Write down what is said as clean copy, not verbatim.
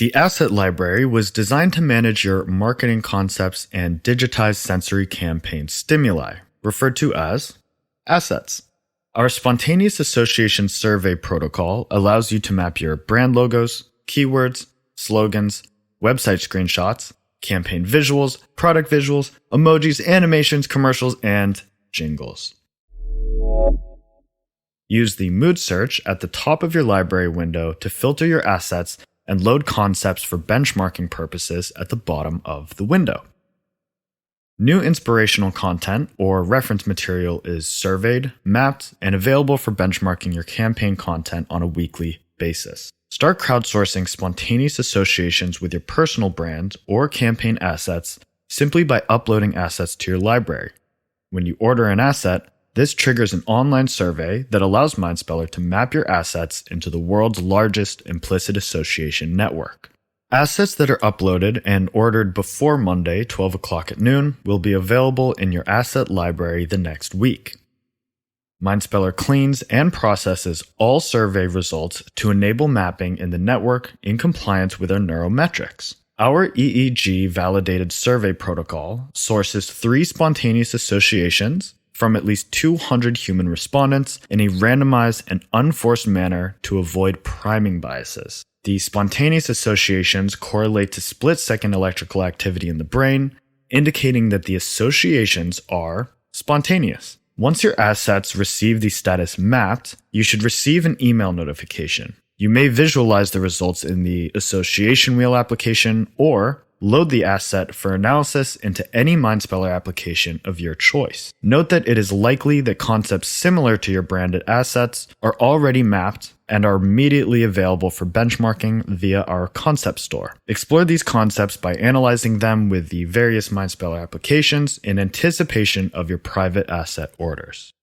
The asset library was designed to manage your marketing concepts and digitize sensory campaign stimuli, referred to as assets. Our spontaneous association survey protocol allows you to map your brand logos, keywords, slogans, website screenshots, campaign visuals, product visuals, emojis, animations, commercials, and jingles. Use the mood search at the top of your library window to filter your assets and load concepts for benchmarking purposes at the bottom of the window. New inspirational content or reference material is surveyed, mapped, and available for benchmarking your campaign content on a weekly basis. Start crowdsourcing spontaneous associations with your personal brand or campaign assets simply by uploading assets to your library. When you order an asset, this triggers an online survey that allows Mindspeller to map your assets into the world's largest implicit association network. Assets that are uploaded and ordered before Monday, 12 o'clock at noon, will be available in your asset library the next week. Mindspeller cleans and processes all survey results to enable mapping in the network in compliance with our neurometrics. Our EEG-validated survey protocol sources 3 spontaneous associations from at least 200 human respondents in a randomized and unforced manner to avoid priming biases. The spontaneous associations correlate to split-second electrical activity in the brain, indicating that the associations are spontaneous. Once your assets receive the status mapped, you should receive an email notification. You may visualize the results in the Association Wheel application or load the asset for analysis into any Mindspeller application of your choice. Note that it is likely that concepts similar to your branded assets are already mapped and are immediately available for benchmarking via our concept store. Explore these concepts by analyzing them with the various Mindspeller applications in anticipation of your private asset orders.